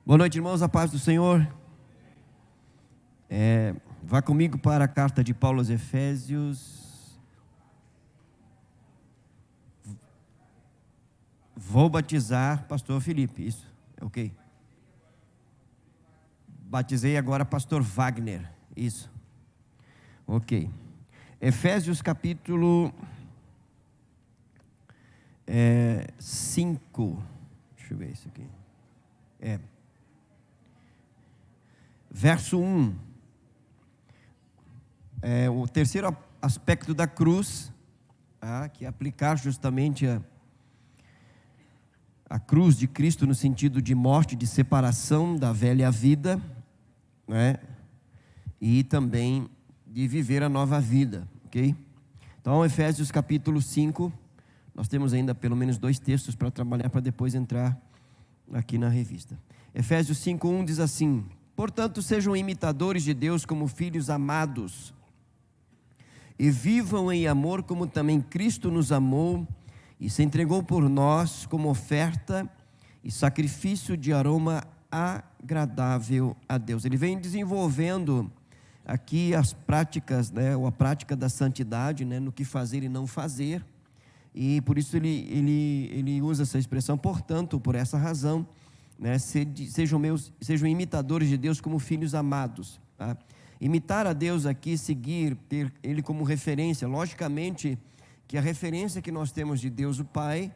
Boa noite, irmãos, a paz do Senhor. Vá comigo para a carta de Paulo aos Efésios. Vou batizar pastor Felipe, isso, ok. Batizei agora pastor Wagner, isso, ok. Efésios capítulo 5, deixa eu ver isso aqui, verso 1, o terceiro aspecto da cruz, que é aplicar justamente a cruz de Cristo no sentido de morte, de separação da velha vida, né? E também de viver a nova vida, ok? Então, Efésios capítulo 5, nós temos ainda pelo menos 2 textos para trabalhar, para depois entrar aqui na revista. Efésios 5:1 diz assim: portanto, sejam imitadores de Deus como filhos amados, e vivam em amor como também Cristo nos amou e se entregou por nós como oferta e sacrifício de aroma agradável a Deus. Ele vem desenvolvendo aqui as práticas, ou a prática da santidade, no que fazer e não fazer, e por isso ele usa essa expressão, portanto, por essa razão, sejam imitadores de Deus como filhos amados, tá? Imitar a Deus aqui, seguir, ter Ele como referência. Logicamente que a referência que nós temos de Deus o Pai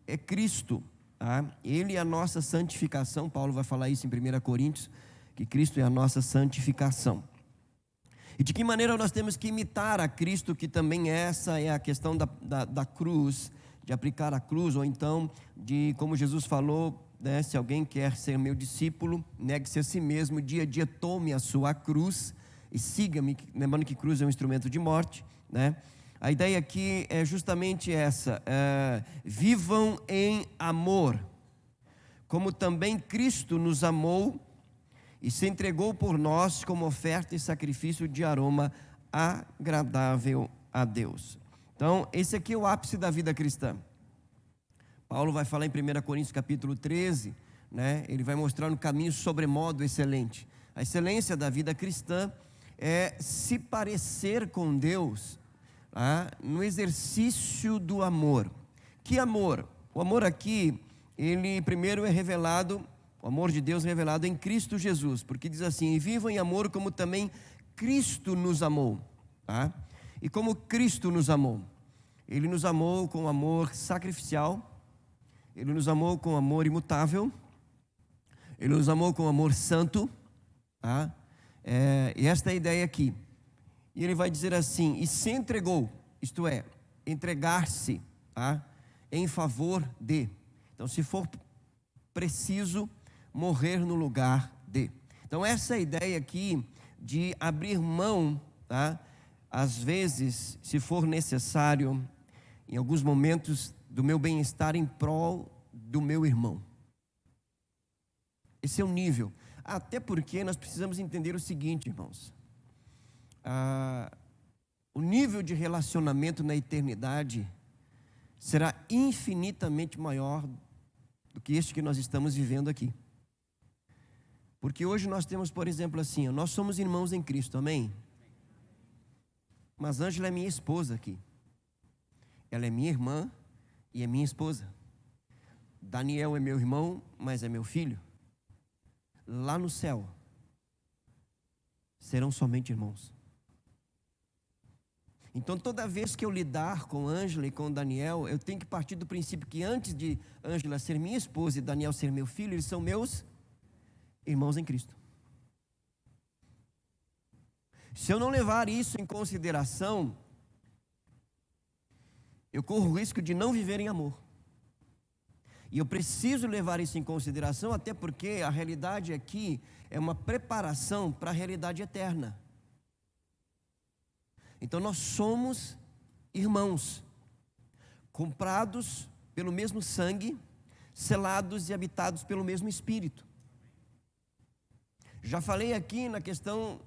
é Cristo, tá? Ele é a nossa santificação. Paulo vai falar isso em 1 Coríntios, que Cristo é a nossa santificação. E de que maneira nós temos que imitar a Cristo, que também essa é a questão da cruz, de aplicar a cruz, ou então de, como Jesus falou, se alguém quer ser meu discípulo, negue-se a si mesmo, dia a dia tome a sua cruz e siga-me, lembrando que cruz é um instrumento de morte, A ideia aqui é justamente essa, vivam em amor, como também Cristo nos amou e se entregou por nós como oferta e sacrifício de aroma agradável a Deus. Então, esse aqui é o ápice da vida cristã. Paulo vai falar em 1 Coríntios capítulo 13, ele vai mostrar um caminho sobremodo excelente. A excelência da vida cristã é se parecer com Deus, no exercício do amor. Que amor? O amor aqui, ele primeiro é revelado, o amor de Deus é revelado em Cristo Jesus, porque diz assim: e vivam em amor como também Cristo nos amou, E como Cristo nos amou? Ele nos amou com amor sacrificial, Ele nos amou com amor imutável, Ele nos amou com amor santo, e esta é a ideia aqui. E ele vai dizer assim: e se entregou, isto é, entregar-se, em favor de. Então, se for preciso, morrer no lugar de. Então, essa é a ideia aqui de abrir mão, às vezes, se for necessário, em alguns momentos, do meu bem-estar em prol do meu irmão. Esse é o nível. Até porque nós precisamos entender o seguinte, irmãos. O nível de relacionamento na eternidade será infinitamente maior do que este que nós estamos vivendo aqui. Porque hoje nós temos, por exemplo, assim, nós somos irmãos em Cristo, amém? Mas Ângela é minha esposa aqui. Ela é minha irmã e é minha esposa. Daniel é meu irmão, mas é meu filho. Lá no céu serão somente irmãos. Então, toda vez que eu lidar com Ângela e com Daniel, eu tenho que partir do princípio que antes de Ângela ser minha esposa e Daniel ser meu filho, eles são meus irmãos em Cristo. Se eu não levar isso em consideração, eu corro o risco de não viver em amor. E eu preciso levar isso em consideração, até porque a realidade aqui é uma preparação para a realidade eterna. Então nós somos irmãos, comprados pelo mesmo sangue, selados e habitados pelo mesmo Espírito. Já falei aqui na questão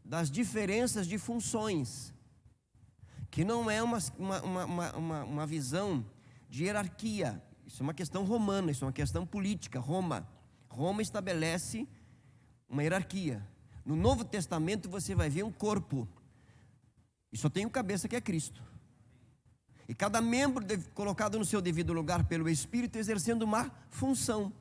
das diferenças de funções, que não é uma visão de hierarquia. Isso é uma questão romana, isso é uma questão política. Roma estabelece uma hierarquia. No Novo Testamento você vai ver um corpo, e só tem um cabeça, que é Cristo. E cada membro colocado no seu devido lugar pelo Espírito, exercendo uma função.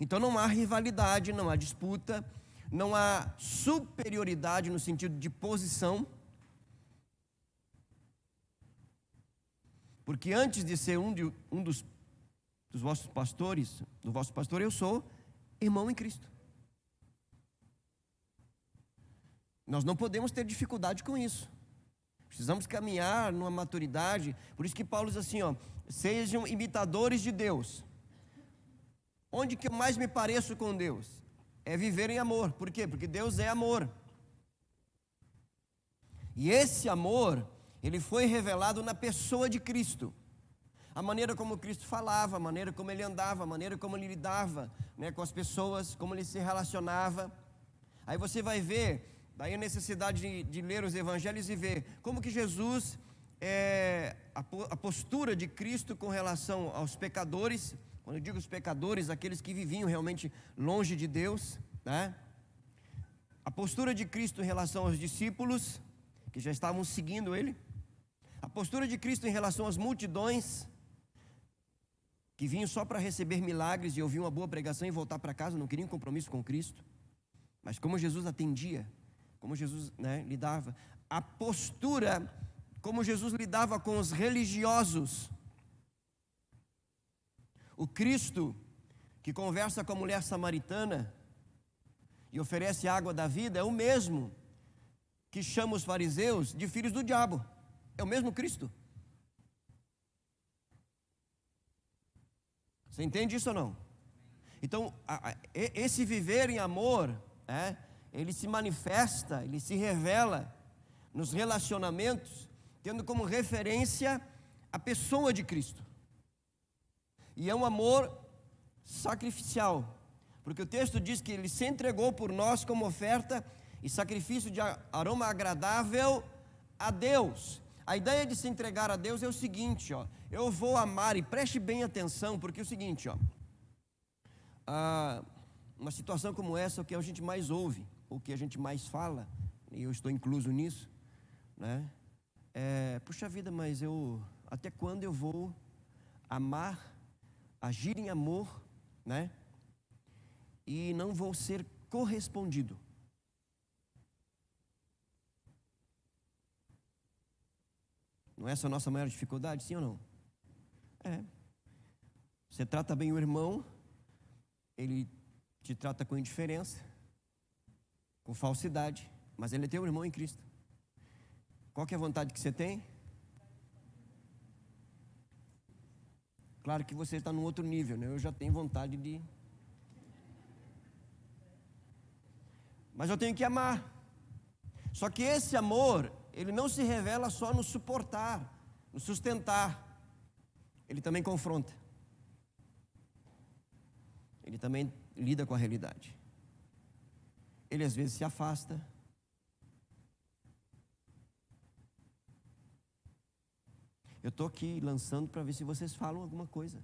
Então não há rivalidade, não há disputa, não há superioridade no sentido de posição. Porque antes de ser um dos vossos pastores, do vosso pastor, eu sou irmão em Cristo. Nós não podemos ter dificuldade com isso. Precisamos caminhar numa maturidade. Por isso que Paulo diz assim, sejam imitadores de Deus. Onde que eu mais me pareço com Deus? É viver em amor. Por quê? Porque Deus é amor. E esse amor, ele foi revelado na pessoa de Cristo. A maneira como Cristo falava, a maneira como ele andava, a maneira como ele lidava, né, com as pessoas, como ele se relacionava. Aí você vai ver, daí a necessidade de ler os evangelhos e ver como que Jesus, a postura de Cristo com relação aos pecadores. Quando eu digo os pecadores, aqueles que viviam realmente longe de Deus, né? A postura de Cristo em relação aos discípulos, que já estavam seguindo ele. A postura de Cristo em relação às multidões, que vinham só para receber milagres e ouvir uma boa pregação e voltar para casa, não queriam compromisso com Cristo. Mas como Jesus atendia, como Jesus, né, lidava. A postura, como Jesus lidava com os religiosos. O Cristo que conversa com a mulher samaritana e oferece água da vida é o mesmo que chama os fariseus de filhos do diabo. É o mesmo Cristo. Você entende isso ou não? Então, esse viver em amor, ele se manifesta, ele se revela nos relacionamentos, tendo como referência a pessoa de Cristo. E é um amor sacrificial, porque o texto diz que ele se entregou por nós como oferta e sacrifício de aroma agradável a Deus. A ideia de se entregar a Deus é o seguinte, eu vou amar, e preste bem atenção, porque é o seguinte, uma situação como essa, o que a gente mais ouve, o que a gente mais fala, e eu estou incluso nisso, né? Puxa vida, mas até quando eu vou amar, agir em amor, né? E não vou ser correspondido. Não é essa a nossa maior dificuldade, sim ou não? Você trata bem o irmão, ele te trata com indiferença, com falsidade, mas ele é teu irmão em Cristo. Qual que é a vontade que você tem? Claro que você está num outro nível, né? Eu já tenho vontade de... Mas eu tenho que amar. Só que esse amor, ele não se revela só no suportar, no sustentar. Ele também confronta. Ele também lida com a realidade. Ele às vezes se afasta. Eu estou aqui lançando para ver se vocês falam alguma coisa.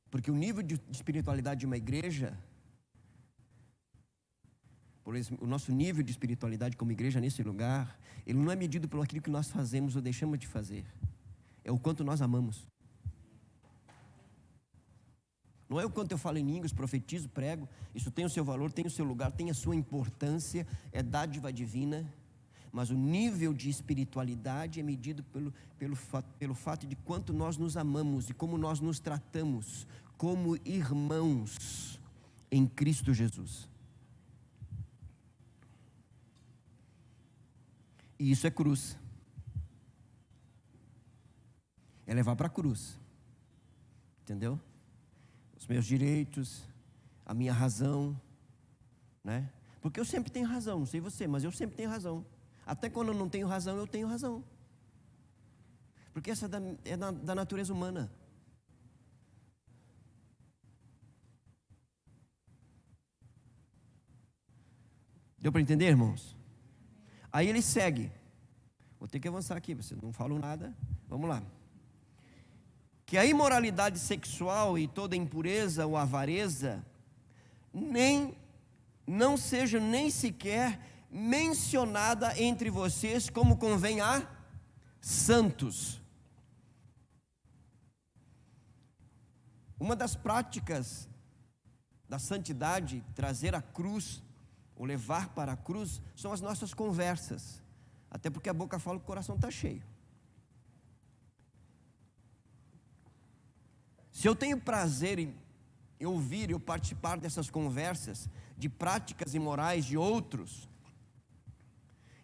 Porque o nível de espiritualidade de uma igreja, por exemplo, o nosso nível de espiritualidade como igreja nesse lugar, ele não é medido por aquilo que nós fazemos ou deixamos de fazer. É o quanto nós amamos. Não é o quanto eu falo em línguas, profetizo, prego. Isso tem o seu valor, tem o seu lugar, tem a sua importância, é dádiva divina. Mas o nível de espiritualidade é medido pelo fato de quanto nós nos amamos e como nós nos tratamos como irmãos em Cristo Jesus. E isso é cruz. É levar para a cruz. Entendeu? Os meus direitos, a minha razão, né? Porque eu sempre tenho razão, não sei você, mas eu sempre tenho razão. Até quando eu não tenho razão, eu tenho razão. Porque essa é da natureza humana. Deu para entender, irmãos? Aí ele segue. Vou ter que avançar aqui, vocês não falam nada. Vamos lá. que a imoralidade sexual e toda impureza ou avareza não seja nem sequer mencionada entre vocês, como convém a santos. Uma das práticas da santidade, trazer a cruz, ou levar para a cruz, são as nossas conversas. Até porque a boca fala que o coração está cheio. Se eu tenho prazer em ouvir e participar dessas conversas, de práticas imorais de outros,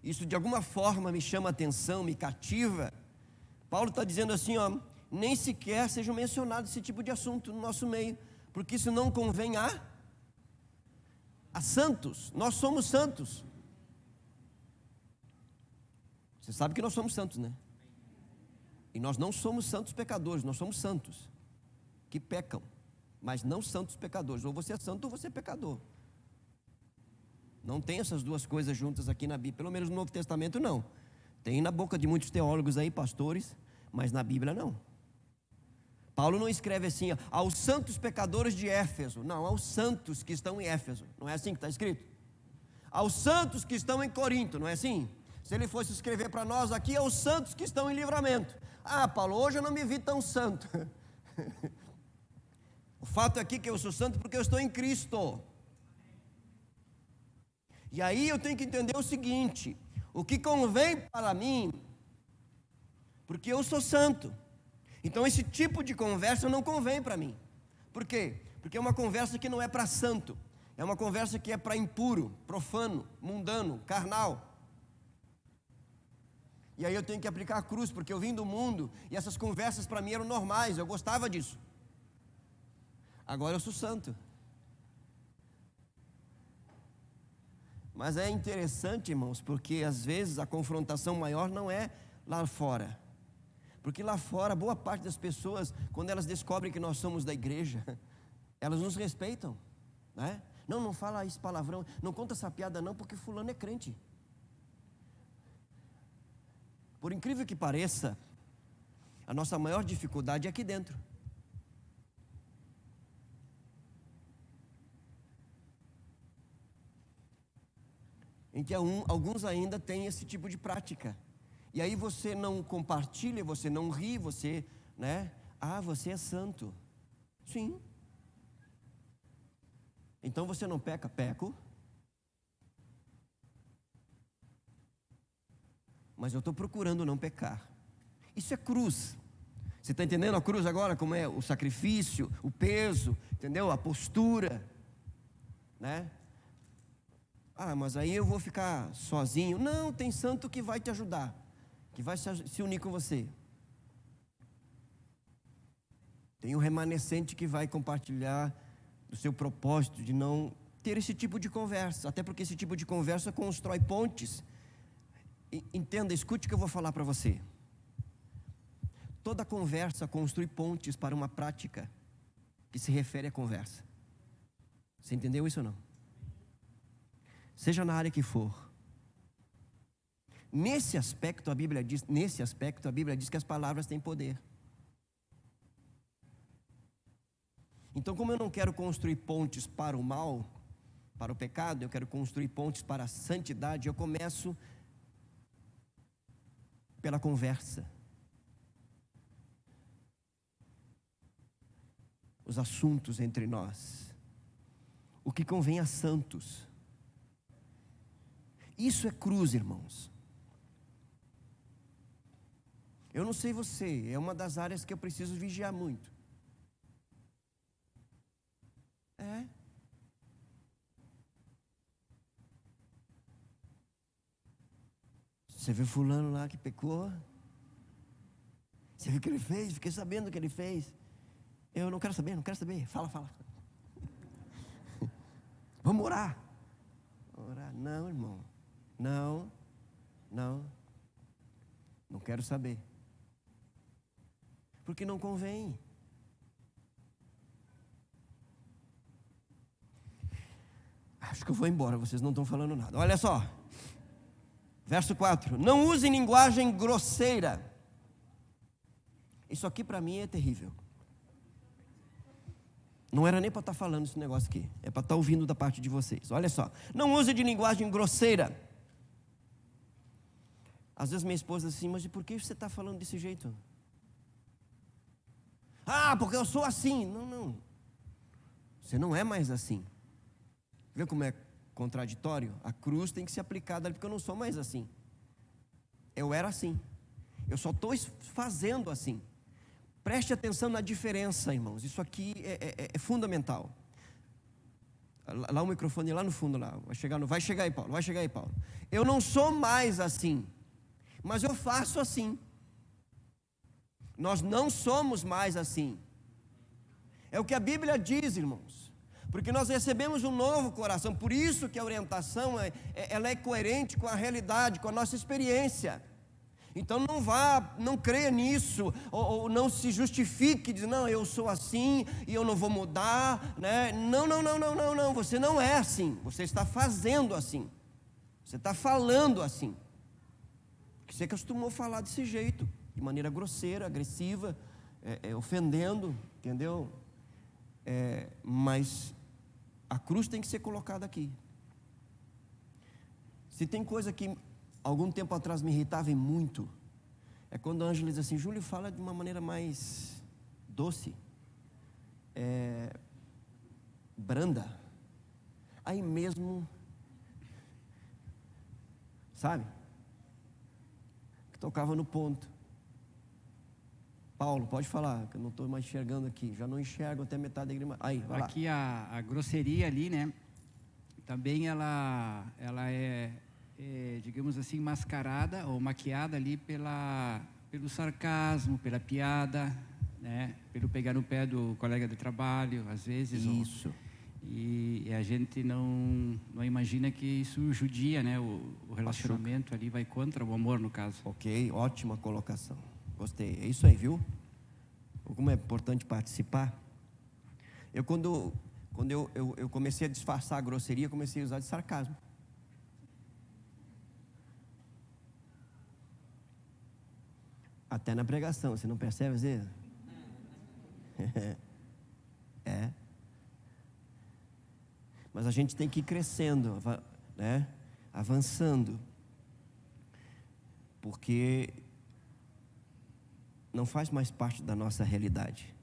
isso de alguma forma me chama a atenção, me cativa. Paulo está dizendo assim, ó, nem sequer seja mencionado esse tipo de assunto no nosso meio, porque isso não convém a santos. Nós somos santos. Você sabe que nós somos santos, né? E nós não somos santos pecadores, nós somos santos que pecam, mas não santos pecadores. Ou você é santo ou você é pecador. Não tem essas duas coisas juntas aqui na Bíblia, pelo menos no Novo Testamento não. Tem na boca de muitos teólogos aí, pastores, mas na Bíblia não. Paulo não escreve assim, ó, aos santos pecadores de Éfeso. Não, aos santos que estão em Éfeso. Não é assim que está escrito? Aos santos que estão em Corinto, não é assim? Se ele fosse escrever para nós aqui, aos santos que estão em Livramento. Ah, Paulo, hoje eu não me vi tão santo. O fato aqui é que eu sou santo porque eu estou em Cristo. E aí eu tenho que entender o seguinte: o que convém para mim, porque eu sou santo. Então esse tipo de conversa não convém para mim. Por quê? Porque é uma conversa que não é para santo. É uma conversa que é para impuro, profano, mundano, carnal. E aí eu tenho que aplicar a cruz, porque eu vim do mundo e essas conversas para mim eram normais, eu gostava disso. Agora eu sou santo. Mas é interessante, irmãos, porque às vezes a confrontação maior não é lá fora. Porque lá fora, boa parte das pessoas, quando elas descobrem que nós somos da igreja, elas nos respeitam, né? Não fala esse palavrão, não conta essa piada não, porque fulano é crente. Por incrível que pareça, a nossa maior dificuldade é aqui dentro. Em que alguns ainda têm esse tipo de prática. E aí você não compartilha, você não ri, você, né? Ah, você é santo. Sim. Então você não peca? Peco. Mas eu estou procurando não pecar. Isso é cruz. Você está entendendo a cruz agora? Como é o sacrifício, o peso, entendeu? A postura, né? Ah, mas aí eu vou ficar sozinho. Não, tem santo que vai te ajudar, que vai se unir com você. Tem um remanescente que vai compartilhar do seu propósito de não ter esse tipo de conversa, até porque esse tipo de conversa constrói pontes. Entenda, escute o que eu vou falar para você. Toda conversa constrói pontes para uma prática que se refere à conversa. Você entendeu isso ou não? Seja na área que for. Nesse aspecto a Bíblia diz que as palavras têm poder. Então, como eu não quero construir pontes para o mal, para o pecado, eu quero construir pontes para a santidade, eu começo pela conversa. Os assuntos entre nós. O que convém a santos. Isso é cruz, irmãos. Eu não sei você, é uma das áreas que eu preciso vigiar muito. Você viu fulano lá que pecou? Você viu o que ele fez? Fiquei sabendo o que ele fez. Eu não quero saber. Fala. Vamos orar. Orar? Não, irmão. Não. Não quero saber. Porque não convém. Acho que eu vou embora, vocês não estão falando nada. Olha só. Verso 4. Não usem linguagem grosseira Isso aqui para mim é terrível. Não era nem para estar falando esse negócio aqui. É para estar ouvindo da parte de vocês. Olha só. Não use de linguagem grosseira. Às vezes minha esposa diz assim, mas por que você está falando desse jeito? Ah, porque eu sou assim. Não. Você não é mais assim. Vê como é contraditório? A cruz tem que ser aplicada ali, porque eu não sou mais assim. Eu era assim. Eu só estou fazendo assim. Preste atenção na diferença, irmãos. Isso aqui é fundamental. Lá o microfone, lá no fundo, lá. Vai chegar aí, Paulo. Eu não sou mais assim, mas eu faço assim. Nós não somos mais assim. É o que a Bíblia diz, irmãos. Porque nós recebemos um novo coração. Por isso que a orientação ela é coerente com a realidade, com a nossa experiência. Então não creia nisso, ou não se justifique, diz, não, eu sou assim e eu não vou mudar, né? Não, você não é assim, você está fazendo assim, você está falando assim, porque você costumou falar desse jeito, de maneira grosseira, agressiva, ofendendo, entendeu? Mas a cruz tem que ser colocada aqui. Se tem coisa que algum tempo atrás me irritava muito, é quando a Ângela diz assim, Júlio, fala de uma maneira mais doce, branda, aí mesmo, sabe, que tocava no ponto. Paulo, pode falar, que eu não estou mais enxergando aqui, já não enxergo até metade da igreja. Aí, vai lá. Aqui a grosseria ali, né, também ela é, digamos assim, mascarada ou maquiada ali pelo sarcasmo, pela piada, né? Pelo pegar no pé do colega de trabalho, às vezes. Isso. E a gente não imagina que isso judia, né? O relacionamento ali vai contra o amor, no caso. Ok, ótima colocação. Gostei. É isso aí, viu? Como é importante participar. Quando eu comecei a disfarçar a grosseria, comecei a usar de sarcasmo. Até na pregação, você não percebe às vezes? Mas a gente tem que ir crescendo, né? Avançando. Porque não faz mais parte da nossa realidade.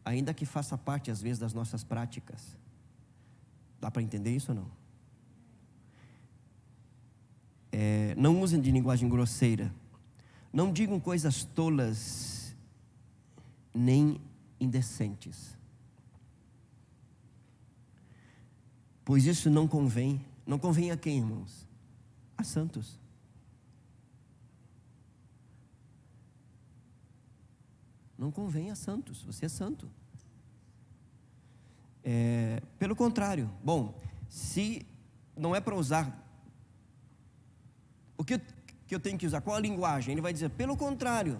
Ainda que faça parte, às vezes, das nossas práticas. Dá para entender isso ou não? Não usem de linguagem grosseira. Não digam coisas tolas, nem indecentes. Pois isso não convém. Não convém a quem, irmãos? A santos. Não convém a santos. Você é santo. Pelo contrário. Bom, se não é para usar, o que eu tenho que usar? Qual a linguagem? Ele vai dizer, pelo contrário.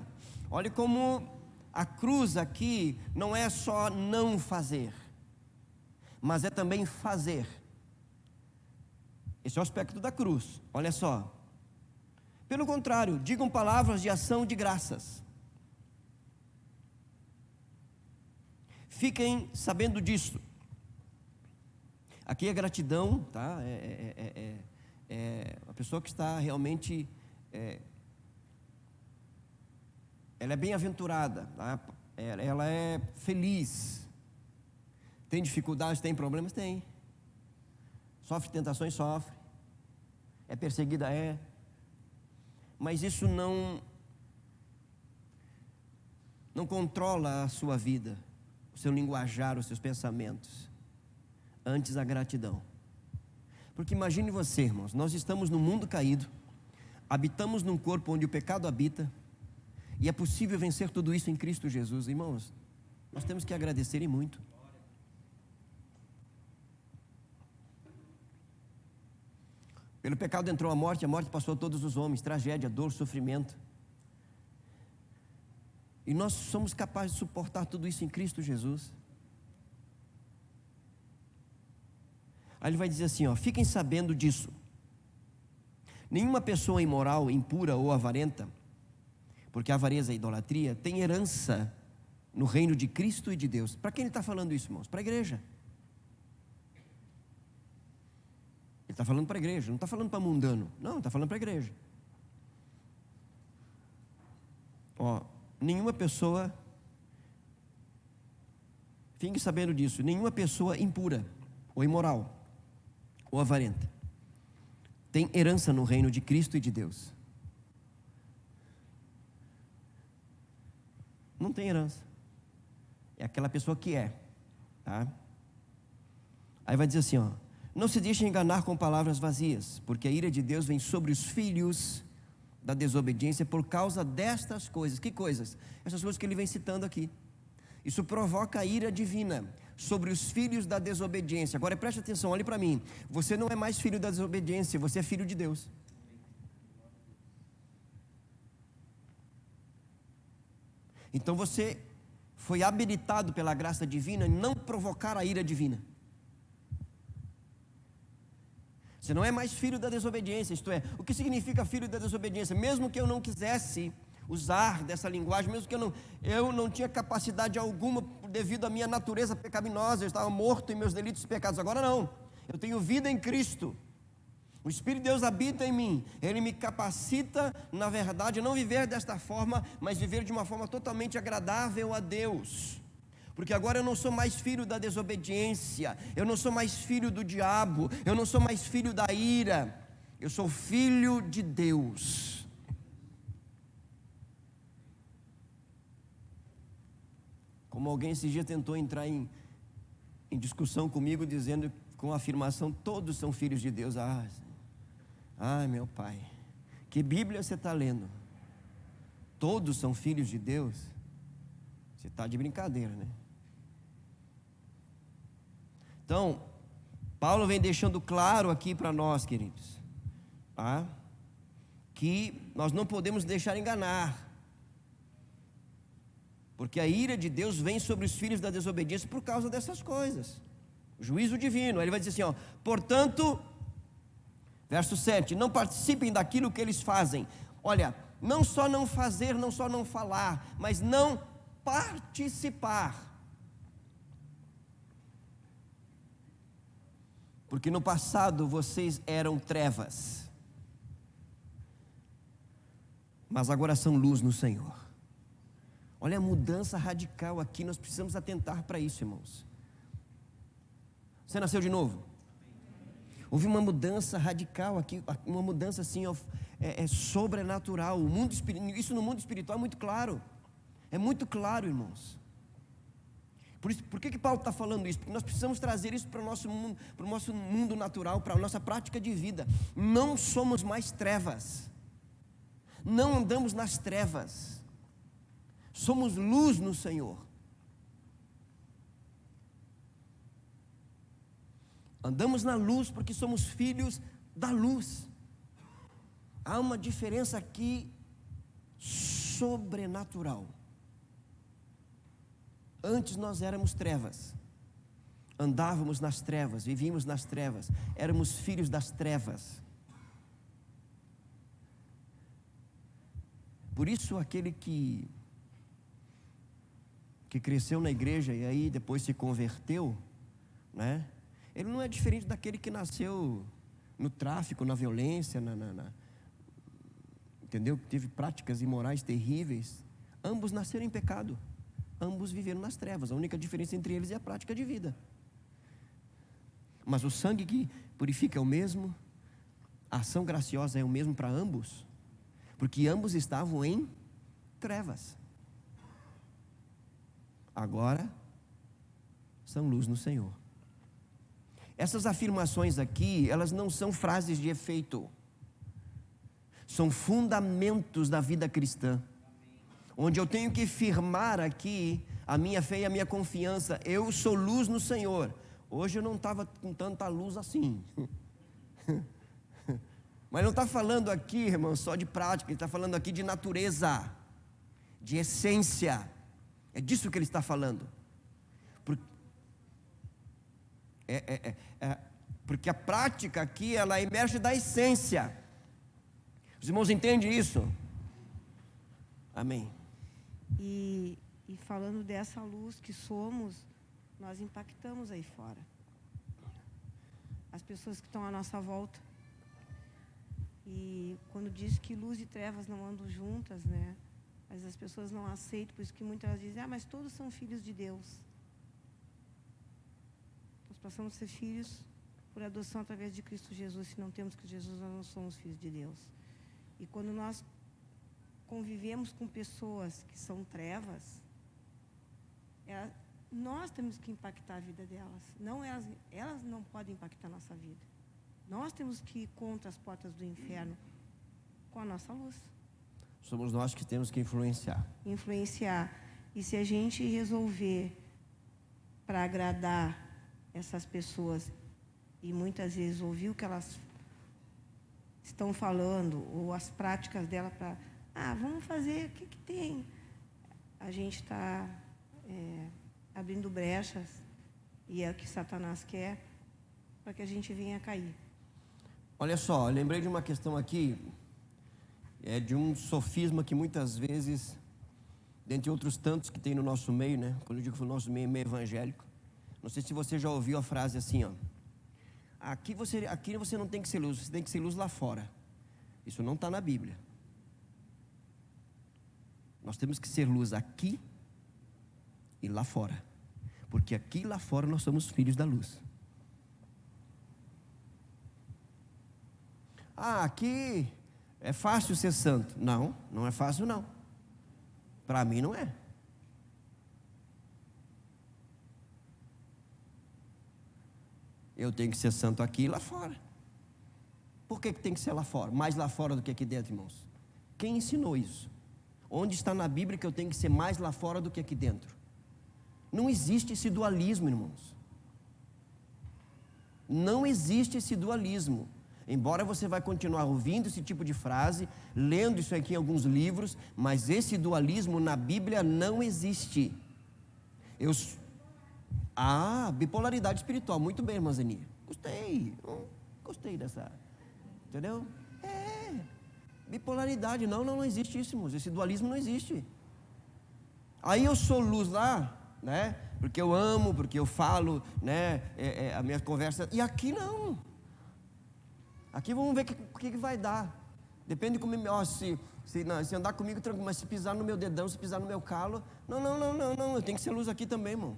Olha como a cruz aqui não é só não fazer, mas é também fazer. Esse é o aspecto da cruz. Olha só. Pelo contrário, digam palavras de ação de graças. Fiquem sabendo disso. Aqui é gratidão, tá? A pessoa que está realmente, ela é bem-aventurada, tá? Ela é feliz. Tem dificuldades, tem problemas? Tem. Sofre tentações? Sofre. É perseguida? É. Mas isso não controla a sua vida, o seu linguajar, os seus pensamentos. Antes a gratidão. Porque imagine você, irmãos, nós estamos num mundo caído, habitamos num corpo onde o pecado habita, e é possível vencer tudo isso em Cristo Jesus. Irmãos, nós temos que agradecer e muito. Pelo pecado entrou a morte passou a todos os homens, tragédia, dor, sofrimento. E nós somos capazes de suportar tudo isso em Cristo Jesus. Aí ele vai dizer assim, ó, fiquem sabendo disso. Nenhuma pessoa imoral, impura ou avarenta porque a avareza e a idolatria têm herança no reino de Cristo e de Deus. Para quem ele está falando isso, irmãos? Para a igreja. Ele está falando para a igreja, não está falando para mundano. Não, está falando para a igreja. Nenhuma pessoa, fique sabendo disso, nenhuma pessoa impura, ou imoral, ou avarenta, tem herança no reino de Cristo e de Deus. Não tem herança. É aquela pessoa que é, tá? Aí vai dizer assim, não se deixe enganar com palavras vazias, porque a ira de Deus vem sobre os filhos da desobediência por causa destas coisas. Que coisas? Essas coisas que ele vem citando aqui. Isso provoca a ira divina sobre os filhos da desobediência. Agora preste atenção, olhe para mim. Você não é mais filho da desobediência, você é filho de Deus. Então você foi habilitado pela graça divina em não provocar a ira divina. Você não é mais filho da desobediência, isto é, o que significa filho da desobediência? Mesmo que eu não quisesse usar dessa linguagem, mesmo que eu não tinha capacidade alguma devido à minha natureza pecaminosa, eu estava morto em meus delitos e pecados, agora não, eu tenho vida em Cristo, o Espírito de Deus habita em mim, Ele me capacita, na verdade, a não viver desta forma, mas viver de uma forma totalmente agradável a Deus. Porque agora eu não sou mais filho da desobediência, eu não sou mais filho do diabo, eu não sou mais filho da ira, eu sou filho de Deus. Como alguém esse dia tentou entrar em discussão comigo, dizendo com a afirmação, todos são filhos de Deus. Ai meu pai, que Bíblia você está lendo? Todos são filhos de Deus? Você está de brincadeira, né? Então, Paulo vem deixando claro aqui para nós, queridos, tá? Que nós não podemos deixar enganar, porque a ira de Deus vem sobre os filhos da desobediência por causa dessas coisas, o juízo divino. Ele vai dizer assim, portanto, verso 7, não participem daquilo que eles fazem. Olha, não só não fazer, não só não falar, mas não participar. Porque no passado vocês eram trevas, mas agora são luz no Senhor. Olha a mudança radical aqui, nós precisamos atentar para isso, irmãos. Você nasceu de novo? Houve uma mudança radical aqui, uma mudança assim, sobrenatural. Isso no mundo espiritual é muito claro. É muito claro, irmãos. Por que Paulo está falando isso? Porque nós precisamos trazer isso para o nosso mundo natural, para a nossa prática de vida. Não somos mais trevas, não andamos nas trevas, somos luz no Senhor. Andamos na luz porque somos filhos da luz. Há uma diferença aqui sobrenatural. Antes nós éramos trevas, andávamos nas trevas, vivíamos nas trevas, éramos filhos das trevas. Por isso aquele que cresceu na igreja e aí depois se converteu, né? Ele não é diferente daquele que nasceu no tráfico, na violência, entendeu? Teve práticas imorais terríveis. Ambos nasceram em pecado. Ambos viveram nas trevas. A única diferença entre eles é a prática de vida. Mas o sangue que purifica é o mesmo, a ação graciosa é o mesmo para ambos, porque ambos estavam em trevas. Agora são luz no Senhor. Essas afirmações aqui, elas não são frases de efeito, são fundamentos da vida cristã. Onde eu tenho que firmar aqui a minha fé e a minha confiança. Eu sou luz no Senhor. Hoje eu não estava com tanta luz assim. Mas não está falando aqui, irmão, só de prática. Ele está falando aqui de natureza, de essência. É disso que ele está falando. Porque a prática aqui, ela emerge da essência. Os irmãos entendem isso? Amém. E falando dessa luz que somos, nós impactamos aí fora. As pessoas que estão à nossa volta. E quando diz que luz e trevas não andam juntas, né? Mas as pessoas não aceitam, por isso que muitas dizem, mas todos são filhos de Deus. Nós passamos a ser filhos por adoção através de Cristo Jesus. Se não temos Cristo Jesus, nós não somos filhos de Deus. E quando nós convivemos com pessoas que são trevas, nós temos que impactar a vida delas. Não elas não podem impactar a nossa vida. Nós temos que ir contra as portas do inferno com a nossa luz. Somos nós que temos que influenciar. E se a gente resolver para agradar essas pessoas e muitas vezes ouvir o que elas estão falando ou as práticas dela para, vamos fazer, o que tem? A gente está abrindo brechas, e é o que Satanás quer, para que a gente venha a cair. Olha só, eu lembrei de uma questão aqui, de um sofisma que muitas vezes, dentre outros tantos que tem no nosso meio, né? Quando eu digo que o nosso meio é meio evangélico, não sei se você já ouviu a frase assim, ó: aqui você não tem que ser luz, você tem que ser luz lá fora. Isso não está na Bíblia. Nós temos que ser luz aqui e lá fora, porque aqui e lá fora nós somos filhos da luz. Aqui é fácil ser santo. Não, não é fácil não. Para mim não é. Eu tenho que ser santo aqui e lá fora. Por que tem que ser lá fora? Mais lá fora do que aqui dentro, irmãos? Quem ensinou isso? Onde está na Bíblia que eu tenho que ser mais lá fora do que aqui dentro? Não existe esse dualismo, irmãos. Não existe esse dualismo. Embora você vai continuar ouvindo esse tipo de frase, lendo isso aqui em alguns livros, mas esse dualismo na Bíblia não existe. Bipolaridade espiritual. Muito bem, irmã Zenia. Gostei dessa. Entendeu? Bipolaridade. Não existe isso, irmãos. Esse dualismo não existe. Aí eu sou luz lá, né? Porque eu amo, porque eu falo, né? A minha conversa. E aqui não. Aqui vamos ver o que vai dar. Depende de como se andar comigo tranquilo, mas se pisar no meu dedão, se pisar no meu calo, não, eu tenho que ser luz aqui também, irmão.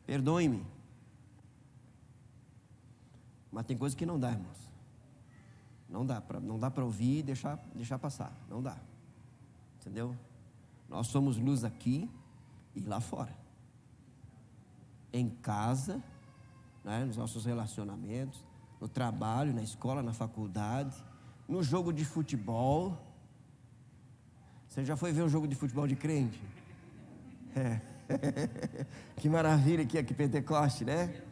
Perdoe-me. Mas tem coisa que não dá, irmãos. Não dá para ouvir e deixar passar. Não dá. Entendeu? Nós somos luz aqui e lá fora. Em casa, né, nos nossos relacionamentos, no trabalho, na escola, na faculdade, no jogo de futebol. Você já foi ver um jogo de futebol de crente? Que maravilha que é aqui Pentecoste, né?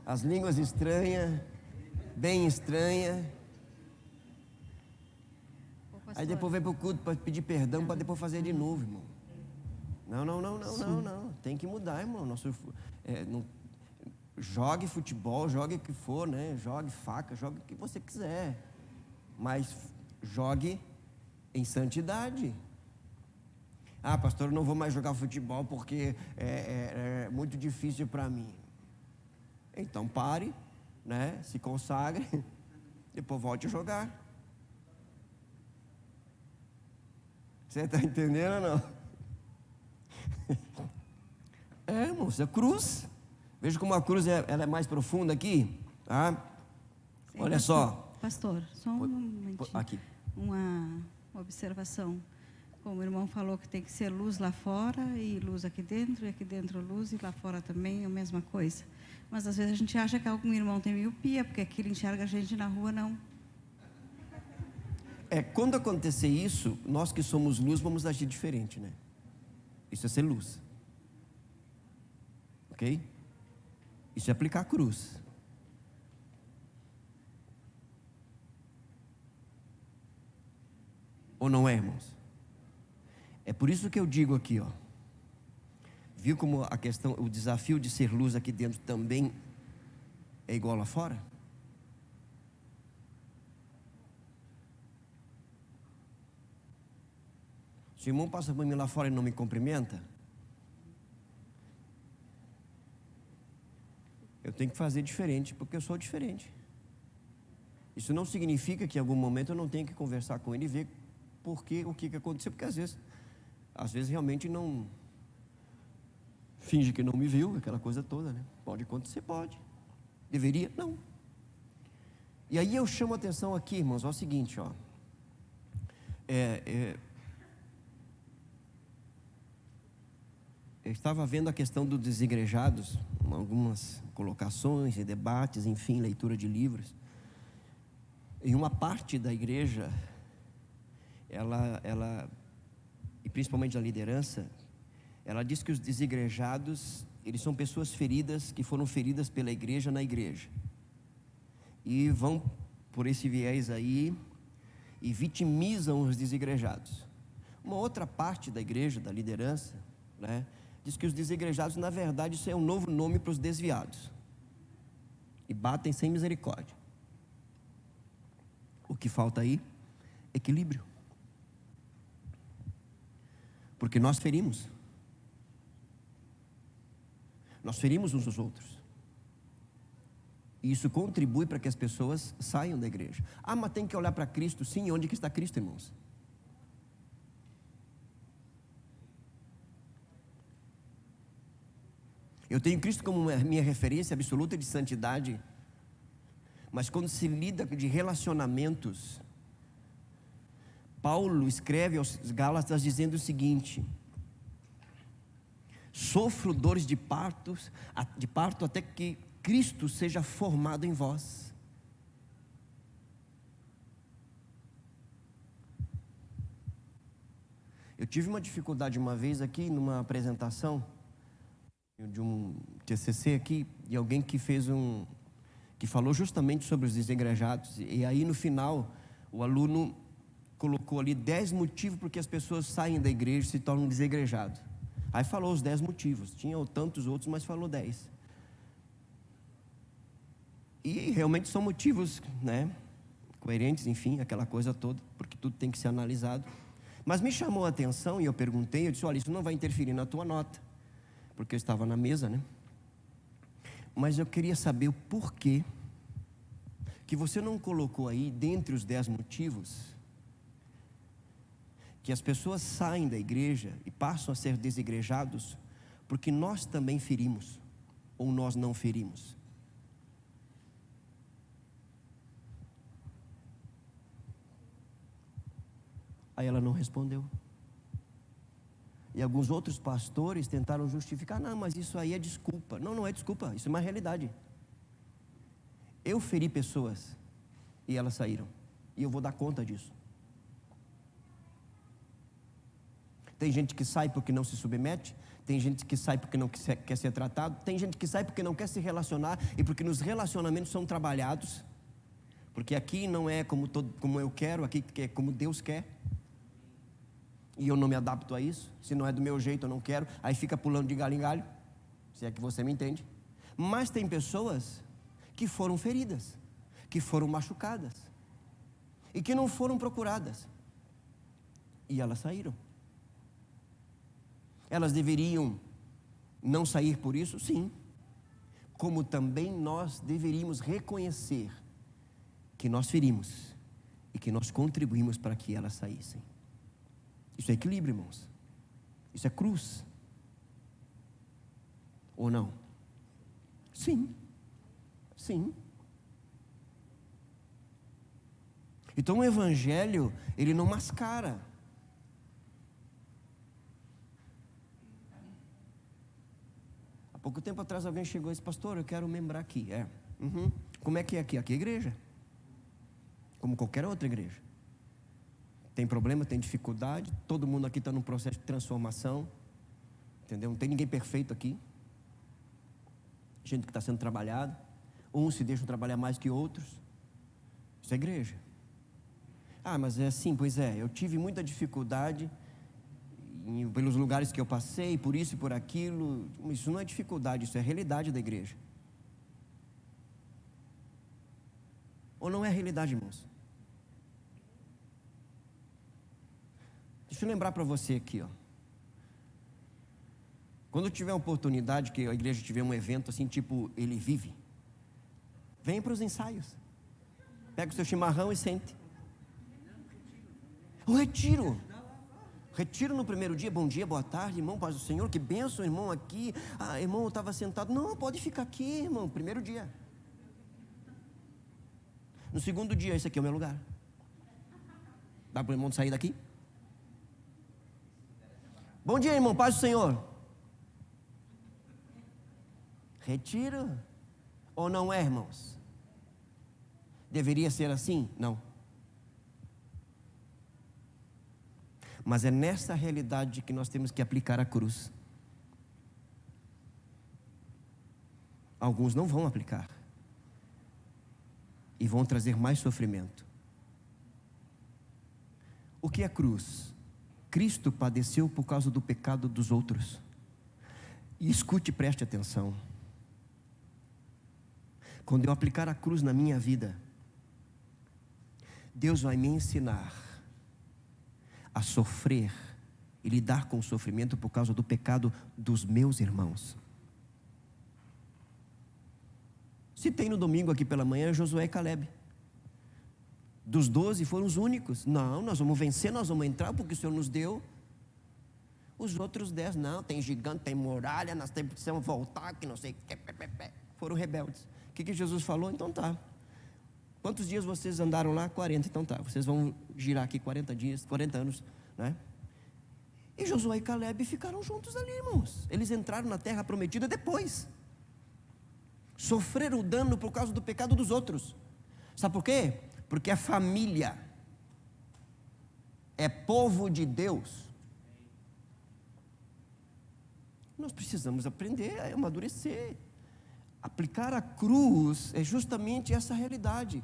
As línguas estranhas, bem estranhas. Aí depois vem para o culto para pedir perdão, para depois fazer de novo, irmão. Não. Tem que mudar, irmão. Jogue futebol, jogue o que for, né? Jogue faca, jogue o que você quiser. Mas jogue em santidade. Pastor, eu não vou mais jogar futebol porque é muito difícil para mim. Então pare, né? Se consagre, depois volte a jogar. Você está entendendo ou não? Irmãos, é cruz. Veja como a cruz ela é mais profunda aqui. Tá? Sim, olha só. Pastor, só um momentinho. Aqui. Uma observação. Como o irmão falou que tem que ser luz lá fora e luz aqui dentro, e aqui dentro luz e lá fora também, a mesma coisa. Mas às vezes a gente acha que algum irmão tem miopia, porque aqui ele enxerga a gente na rua, não. Quando acontecer isso, nós que somos luz vamos agir diferente, né? Isso é ser luz. Ok? Isso é aplicar a cruz. Ou não é, irmãos? É por isso que eu digo aqui, ó. Viu como a questão, o desafio de ser luz aqui dentro também é igual lá fora? Se o irmão passa por mim lá fora e não me cumprimenta, eu tenho que fazer diferente, porque eu sou diferente. Isso não significa que em algum momento eu não tenho que conversar com ele e ver o que aconteceu, porque às vezes realmente não finge que não me viu, aquela coisa toda, né? Pode acontecer, pode. Deveria? Não. E aí eu chamo a atenção aqui, irmãos, é o seguinte, ó. Eu estava vendo a questão dos desigrejados, algumas colocações e debates, enfim, leitura de livros. Em uma parte da igreja, ela e principalmente a liderança, ela diz que os desigrejados, eles são pessoas feridas, que foram feridas pela igreja na igreja. E vão por esse viés aí e vitimizam os desigrejados. Uma outra parte da igreja, da liderança, né, diz que os desigrejados, na verdade, isso é um novo nome para os desviados. E batem sem misericórdia. O que falta aí? Equilíbrio. Porque nós ferimos. Nós ferimos uns aos outros. E isso contribui para que as pessoas saiam da igreja. Ah, mas tem que olhar para Cristo. Sim, onde que está Cristo, irmãos? Eu tenho Cristo como minha referência absoluta de santidade. Mas quando se lida de relacionamentos, Paulo escreve aos Gálatas dizendo o seguinte: sofro dores de parto até que Cristo seja formado em vós. Eu tive uma dificuldade uma vez aqui numa apresentação de um TCC aqui, de alguém que que falou justamente sobre os desigrejados, e aí no final o aluno colocou ali 10 motivos porque as pessoas saem da igreja e se tornam desigrejados. Aí falou os 10 motivos, tinha tantos outros, mas falou 10. E realmente são motivos, né, coerentes, enfim, aquela coisa toda, porque tudo tem que ser analisado. Mas me chamou a atenção e eu perguntei, eu disse: olha, isso não vai interferir na tua nota, porque eu estava na mesa, né? Mas eu queria saber o porquê que você não colocou aí, dentre os 10 motivos, que as pessoas saem da igreja e passam a ser desigrejados porque nós também ferimos, ou nós não ferimos. Aí ela não respondeu. E alguns outros pastores tentaram justificar: não, mas isso aí é desculpa. Não, não é desculpa, isso é uma realidade. Eu feri pessoas e elas saíram, e eu vou dar conta disso. Tem gente que sai porque não se submete, tem gente que sai porque não quer ser tratado, tem gente que sai porque não quer se relacionar e porque nos relacionamentos são trabalhados, porque aqui não é como eu quero, aqui é como Deus quer. E eu não me adapto a isso. Se não é do meu jeito, eu não quero. Aí fica pulando de galho em galho, se é que você me entende. Mas tem pessoas que foram feridas, que foram machucadas e que não foram procuradas, e elas saíram. Elas deveriam não sair por isso? Sim. Como também nós deveríamos reconhecer que nós ferimos e que nós contribuímos para que elas saíssem. Isso é equilíbrio, irmãos. Isso é cruz. Ou não? Sim. Sim. Então o evangelho, ele não mascara. Há pouco tempo atrás alguém chegou e disse: pastor, eu quero membrar aqui. Como é que é aqui? Aqui é igreja, como qualquer outra igreja. Tem problema, tem dificuldade, todo mundo aqui está num processo de transformação, entendeu? Não tem ninguém perfeito aqui, gente que está sendo trabalhada, uns se deixam trabalhar mais que outros. Isso é igreja. Ah, mas é assim, pois é, eu tive muita dificuldade pelos lugares que eu passei, por isso e por aquilo. Isso não é dificuldade, isso é realidade da igreja. Ou não é realidade, irmãos? Deixa eu lembrar para você aqui, ó. Quando tiver oportunidade, que a igreja tiver um evento assim, tipo Ele Vive, venha para os ensaios. Pega o seu chimarrão e sente. O retiro. Retiro no primeiro dia, bom dia, boa tarde, irmão, paz do Senhor, que bênção, irmão, aqui. Ah, irmão, eu estava sentado. Não, pode ficar aqui, irmão, primeiro dia. No segundo dia, esse aqui é o meu lugar. Dá para o irmão sair daqui? Bom dia, irmão, paz do Senhor. Retiro ou não é, irmãos? Deveria ser assim? Não. Mas é nessa realidade que nós temos que aplicar a cruz. Alguns não vão aplicar e vão trazer mais sofrimento. O que é cruz? Cristo padeceu por causa do pecado dos outros. E escute, preste atenção. Quando eu aplicar a cruz na minha vida, Deus vai me ensinar a sofrer e lidar com o sofrimento por causa do pecado dos meus irmãos. Citei no domingo aqui pela manhã Josué e Caleb. Dos 12 foram os únicos. Não, nós vamos vencer, nós vamos entrar porque o Senhor nos deu. Os outros 10, não, tem gigante, tem muralha, nós precisamos voltar, que não sei o que. Foram rebeldes. O que Jesus falou? Então tá. Quantos dias vocês andaram lá? 40, então tá. Vocês vão girar aqui 40 dias, 40 anos, né? E Josué e Caleb ficaram juntos ali, irmãos. Eles entraram na terra prometida depois. Sofreram o dano por causa do pecado dos outros. Sabe por quê? Porque a família é povo de Deus. Nós precisamos aprender a amadurecer. Aplicar a cruz é justamente essa realidade.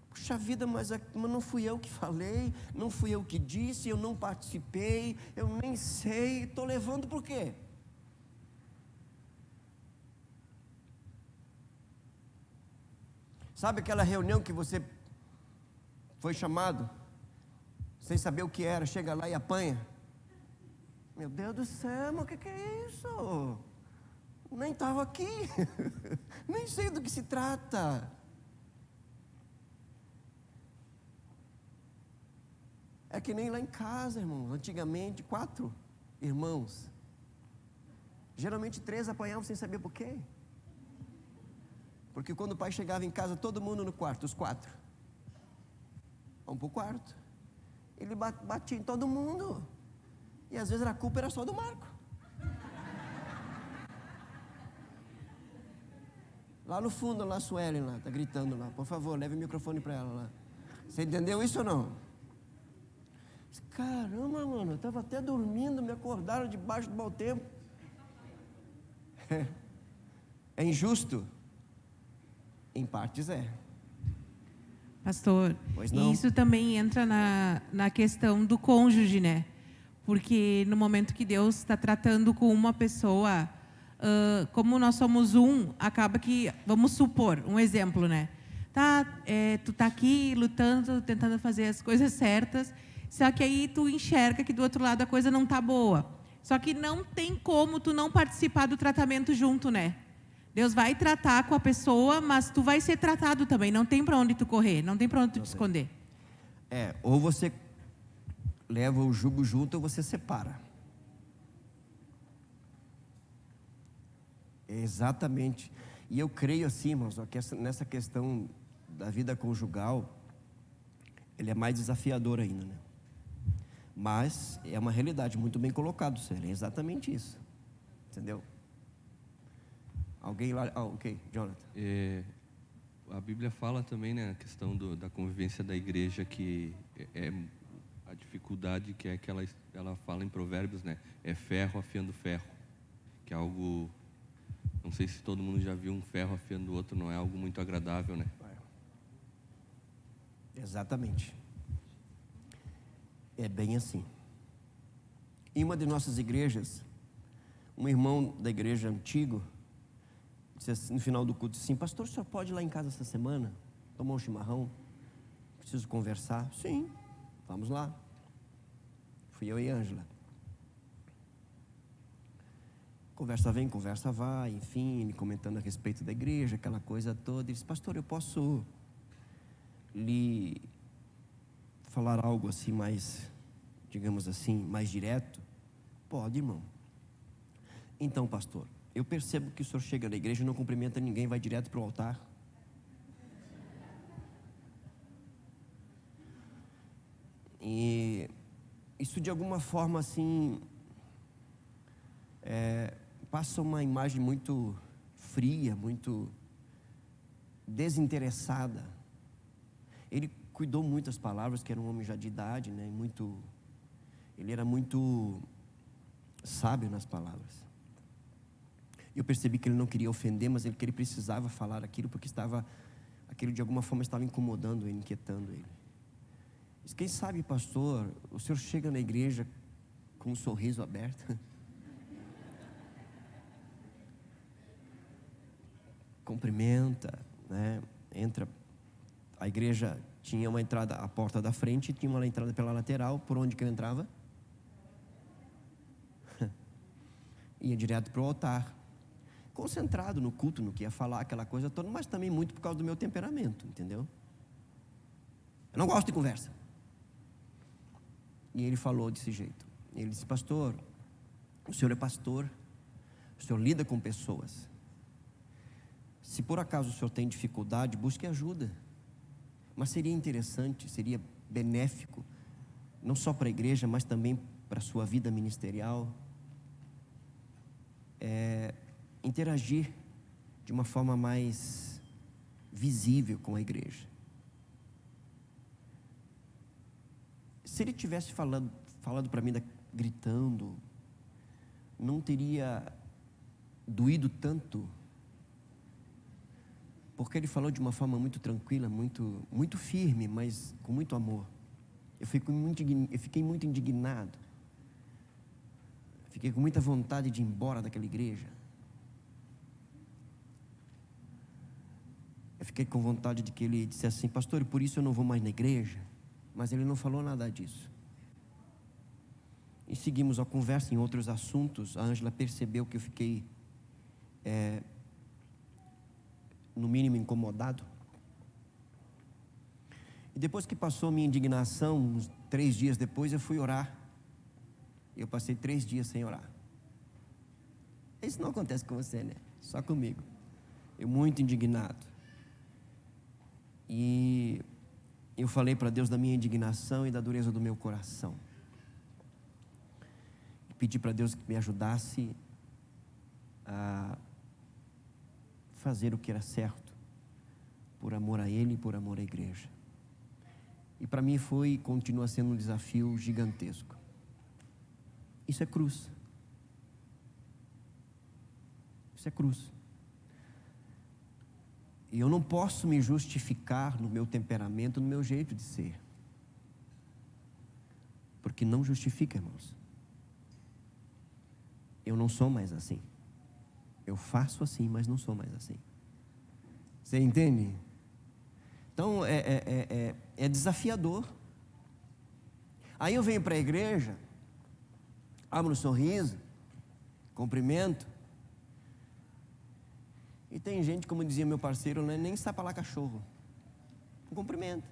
Puxa vida, mas não fui eu que falei, não fui eu que disse, eu não participei, eu nem sei, estou levando por quê? Sabe aquela reunião que você foi chamado, sem saber o que era, chega lá e apanha? Meu Deus do céu, mas o que é isso? Nem estava aqui, nem sei do que se trata. É que nem lá em casa, irmão. Antigamente, 4 irmãos. Geralmente 3 apanhavam sem saber por quê. Porque quando o pai chegava em casa, todo mundo no quarto, os 4. Vamos para o quarto. Ele batia em todo mundo. E às vezes a culpa era só do Marco. Lá no fundo, lá a Suelen lá, está gritando lá. Por favor, leve o microfone para ela lá. Você entendeu isso ou não? Caramba, mano, eu estava até dormindo, me acordaram debaixo do mau tempo. É injusto? Em partes é. Pastor, Pois não. isso também entra na questão do cônjuge, né? Porque no momento que Deus está tratando com uma pessoa, como nós somos um, acaba que, vamos supor, um exemplo, né? Tu tá aqui lutando, tentando fazer as coisas certas, só que aí tu enxerga que do outro lado a coisa não tá boa. Só que não tem como tu não participar do tratamento junto, né? Deus vai tratar com a pessoa, mas tu vai ser tratado também. Não tem para onde tu correr, não tem para onde tu te esconder. Ou você leva o jugo junto ou você separa. Exatamente. E eu creio assim, irmãos, ó, que nessa questão da vida conjugal, ele é mais desafiador ainda, né? Mas é uma realidade muito bem colocado, Célio. É exatamente isso. Entendeu? Alguém lá... ok, Jonathan. A Bíblia fala também, né, a questão da convivência da igreja, que a dificuldade que é que ela fala em Provérbios, né? É ferro afiando ferro. Que é algo... Não sei se todo mundo já viu um ferro afiando o outro, não é algo muito agradável, né? Exatamente. É bem assim. Em uma de nossas igrejas, um irmão da igreja antigo, disse assim, no final do culto, assim: pastor, o senhor pode ir lá em casa essa semana? Tomar um chimarrão? Preciso conversar? Sim, vamos lá. Fui eu e Ângela. Conversa vem, conversa vai, enfim, ele comentando a respeito da igreja, aquela coisa toda. Ele disse: pastor, eu posso lhe falar algo assim mais, digamos assim, mais direto? Pode, irmão. Então, pastor, eu percebo que o senhor chega na igreja e não cumprimenta ninguém, vai direto para o altar. E isso de alguma forma assim passa uma imagem muito fria, muito desinteressada. Ele cuidou muito das palavras, que era um homem já de idade, né? Ele era muito sábio nas palavras. Eu percebi que ele não queria ofender, mas que ele precisava falar aquilo, porque aquilo de alguma forma estava incomodando ele, inquietando ele. Disse: quem sabe, pastor, o senhor chega na igreja com um sorriso aberto, cumprimenta, né? Entra. A igreja tinha uma entrada, a porta da frente, e tinha uma entrada pela lateral. Por onde que eu entrava? Ia direto para o altar, concentrado no culto, no que ia falar, aquela coisa toda, mas também muito por causa do meu temperamento, entendeu? Eu não gosto de conversa. E ele falou desse jeito. Ele disse: pastor, o senhor é pastor, o senhor lida com pessoas. Se por acaso o senhor tem dificuldade, busque ajuda. Mas seria interessante, seria benéfico, não só para a igreja, mas também para a sua vida ministerial, interagir de uma forma mais visível com a igreja. Se ele tivesse falado para mim, gritando, não teria doído tanto, porque ele falou de uma forma muito tranquila, muito firme, mas com muito amor. Eu fiquei muito indignado. Fiquei com muita vontade de ir embora daquela igreja. Eu fiquei com vontade de que ele dissesse assim: pastor, por isso eu não vou mais na igreja. Mas ele não falou nada disso. E seguimos a conversa em outros assuntos. A Ângela percebeu que eu fiquei no mínimo incomodado. E depois que passou a minha indignação, uns 3 dias depois, eu fui orar. Eu passei 3 dias sem orar. Isso não acontece com você, né? Só comigo. Eu muito indignado. E eu falei para Deus da minha indignação e da dureza do meu coração. Pedi para Deus que me ajudasse a fazer o que era certo, por amor a Ele e por amor à igreja. E para mim continua sendo um desafio gigantesco. Isso é cruz. Isso é cruz. E eu não posso me justificar no meu temperamento, no meu jeito de ser. Porque não justifica, irmãos. Eu não sou mais assim. Eu faço assim, mas não sou mais assim. Você entende? Então é desafiador. Aí eu venho para a igreja, abro um sorriso, cumprimento. E tem gente, como dizia meu parceiro, né, nem sabe falar cachorro. Não cumprimenta.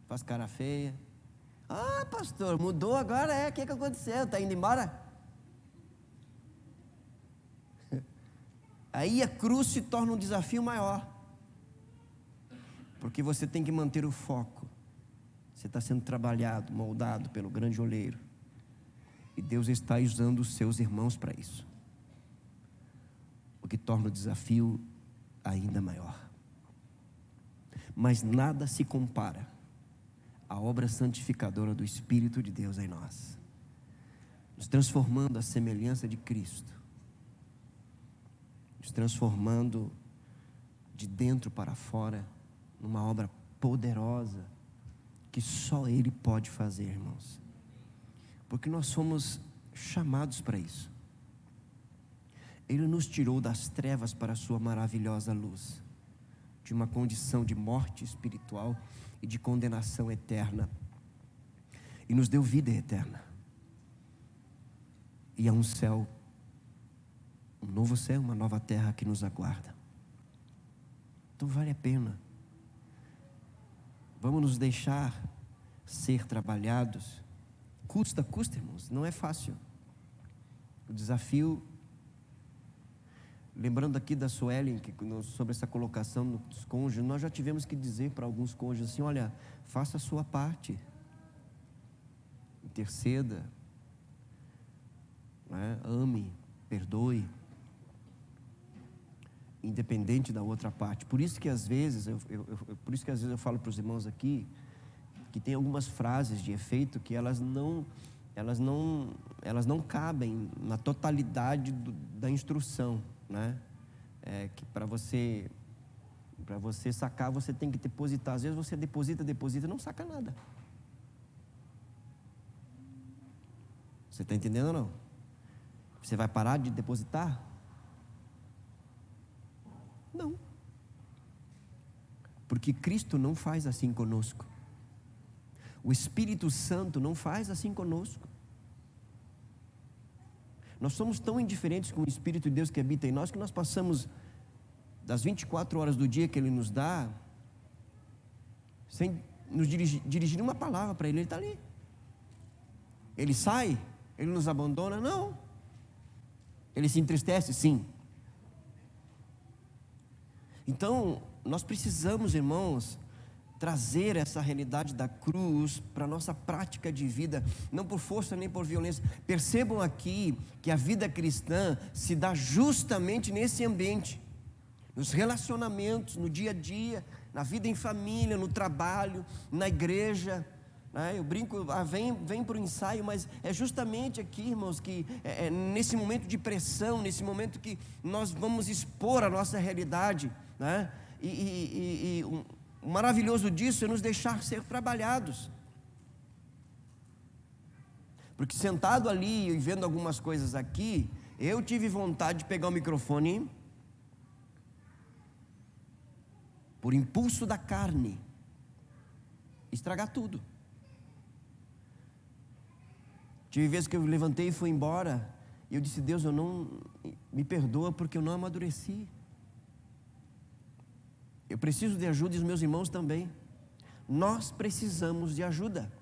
Faz cara feia. Ah, pastor, mudou agora, o que aconteceu? Está indo embora? Aí a cruz se torna um desafio maior. Porque você tem que manter o foco. Você está sendo trabalhado, moldado pelo grande oleiro. E Deus está usando os seus irmãos para isso. O que torna o desafio ainda maior. Mas nada se compara à obra santificadora do Espírito de Deus em nós, nos transformando à semelhança de Cristo, nos transformando de dentro para fora, numa obra poderosa, que só Ele pode fazer, irmãos, porque nós somos chamados para isso. Ele nos tirou das trevas para a sua maravilhosa luz, de uma condição de morte espiritual e de condenação eterna. e nos deu vida eterna. E há um céu, um novo céu, uma nova terra que nos aguarda. Então vale a pena. Vamos nos deixar ser trabalhados. Custa, irmãos, não é fácil. O desafio, lembrando aqui da Suelen, sobre essa colocação dos cônjuges, nós já tivemos que dizer para alguns cônjuges assim: olha, faça a sua parte, interceda, né? Ame, perdoe, independente da outra parte. Por isso que às vezes eu falo para os irmãos aqui que tem algumas frases de efeito que elas não cabem na totalidade da instrução, né? Que para você sacar, você tem que depositar. Às vezes você deposita e não saca nada. Você está entendendo ou não? Você vai parar de depositar? Não. Porque Cristo não faz assim conosco. O Espírito Santo não faz assim conosco. Nós somos tão indiferentes com o Espírito de Deus que habita em nós, que nós passamos das 24 horas do dia que Ele nos dá, sem nos dirigir uma palavra para Ele. Ele está ali. Ele sai? Ele nos abandona? Não. Ele se entristece? Sim. Então, nós precisamos, irmãos, trazer essa realidade da cruz para a nossa prática de vida, não por força nem por violência. Percebam aqui que a vida cristã se dá justamente nesse ambiente, nos relacionamentos, no dia a dia, na vida em família, no trabalho, na igreja, né? Eu brinco, vem para o ensaio, mas é justamente aqui, irmãos, que nesse momento de pressão, nesse momento que nós vamos expor a nossa realidade, né? O maravilhoso disso é nos deixar ser trabalhados. Porque sentado ali e vendo algumas coisas aqui, eu tive vontade de pegar o microfone, por impulso da carne, estragar tudo. Tive vezes que eu levantei e fui embora, e eu disse: Deus, eu não me perdoa porque eu não amadureci. Eu preciso de ajuda, e os meus irmãos também. Nós precisamos de ajuda.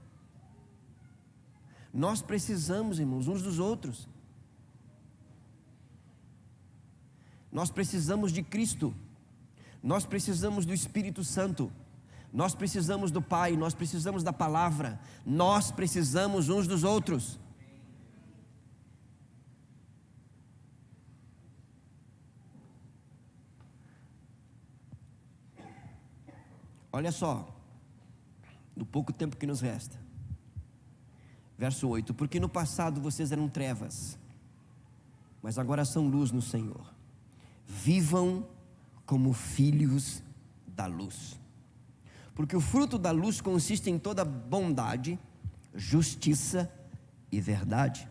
Nós precisamos, irmãos, uns dos outros. Nós precisamos de Cristo. Nós precisamos do Espírito Santo. Nós precisamos do Pai. Nós precisamos da palavra. Nós precisamos uns dos outros. Olha só, no pouco tempo que nos resta. Verso 8: porque no passado vocês eram trevas, mas agora são luz no Senhor. Vivam como filhos da luz. Porque o fruto da luz consiste em toda bondade, justiça e verdade,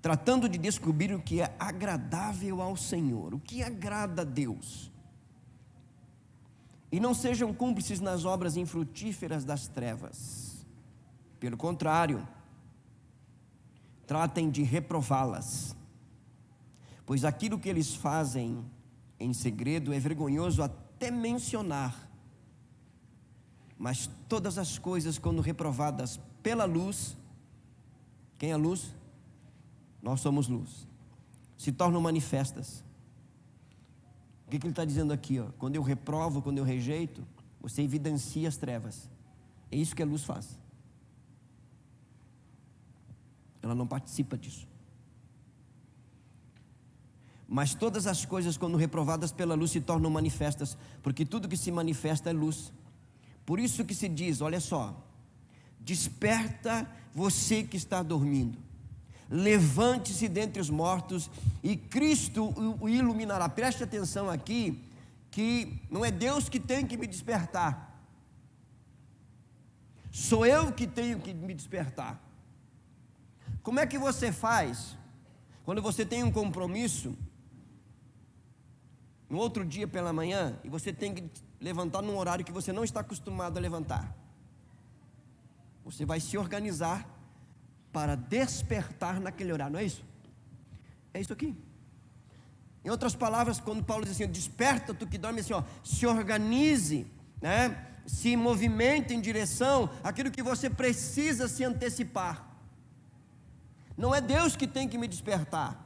tratando de descobrir o que é agradável ao Senhor, o que agrada a Deus. E não sejam cúmplices nas obras infrutíferas das trevas. Pelo contrário, tratem de reprová-las, pois aquilo que eles fazem em segredo é vergonhoso até mencionar. Mas todas as coisas, quando reprovadas pela luz, quem é a luz? Nós somos luz, se tornam manifestas. O que ele está dizendo aqui? Quando eu reprovo, quando eu rejeito, você evidencia as trevas. É isso que a luz faz. Ela não participa disso. Mas todas as coisas, quando reprovadas pela luz, se tornam manifestas, porque tudo que se manifesta é luz. Por isso que se diz, olha só: desperta você que está dormindo, levante-se dentre os mortos e Cristo o iluminará. Preste atenção aqui, que não é Deus que tem que me despertar, sou eu que tenho que me despertar. Como é que você faz quando você tem um compromisso no outro dia pela manhã e você tem que levantar num horário que você não está acostumado a levantar? Você vai se organizar para despertar naquele horário, não é isso? É isso aqui. Em outras palavras, quando Paulo diz assim, desperta tu que dorme, assim, ó, se organize, né? Se movimente em direção àquilo que você precisa se antecipar. Não é Deus que tem que me despertar.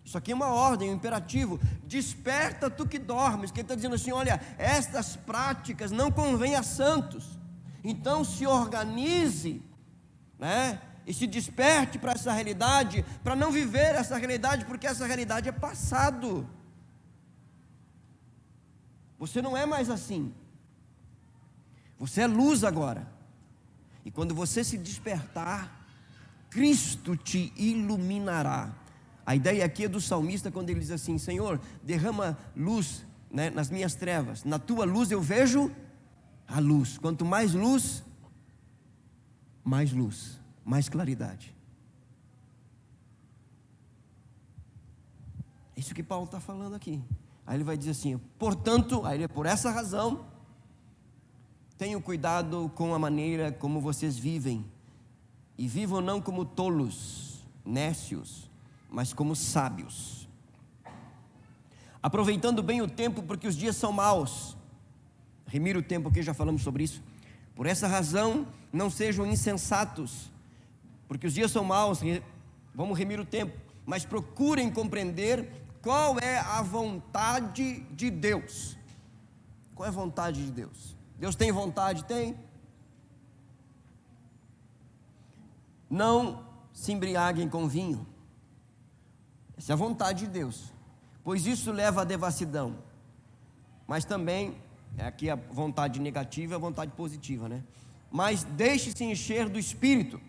Isso aqui é uma ordem, um imperativo. Desperta tu que dormes. Que ele está dizendo assim, olha, estas práticas não convêm a santos. Então se organize, né? E se desperte para essa realidade, para não viver essa realidade, porque essa realidade é passado. Você não é mais assim. Você é luz agora. E quando você se despertar, Cristo te iluminará. A ideia aqui é do salmista quando ele diz assim, Senhor, derrama luz, né, nas minhas trevas. Na tua luz eu vejo a luz. Quanto mais luz, mais claridade. É isso que Paulo está falando aqui. Aí ele vai dizer assim, portanto, aí ele, por essa razão, tenham cuidado com a maneira como vocês vivem, e vivam não como tolos, nécios, mas como sábios, aproveitando bem o tempo, porque os dias são maus. Remir o tempo aqui, já falamos sobre isso. Por essa razão, não sejam insensatos, porque os dias são maus. Vamos remir o tempo, mas procurem compreender qual é a vontade de Deus. Qual é a vontade de Deus? Deus tem vontade? Tem. Não se embriaguem com vinho. Essa é a vontade de Deus, pois isso leva à devassidão. Mas também, aqui a vontade negativa e a vontade positiva, né? Mas deixe-se encher do Espírito.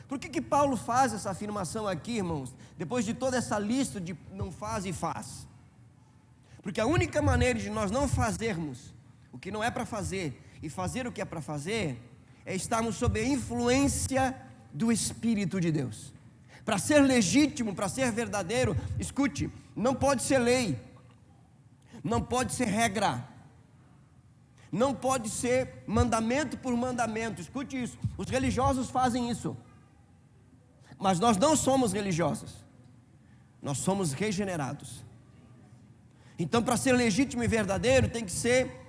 Por que Paulo faz essa afirmação aqui, irmãos? Depois de toda essa lista de não faz e faz. Porque a única maneira de nós não fazermos o que não é para fazer e fazer o que é para fazer, é estarmos sob a influência do Espírito de Deus. Para ser legítimo, para ser verdadeiro, escute, não pode ser lei, não pode ser regra, não pode ser mandamento por mandamento. Escute isso, os religiosos fazem isso, mas nós não somos religiosos, nós somos regenerados. Então, para ser legítimo e verdadeiro, tem que ser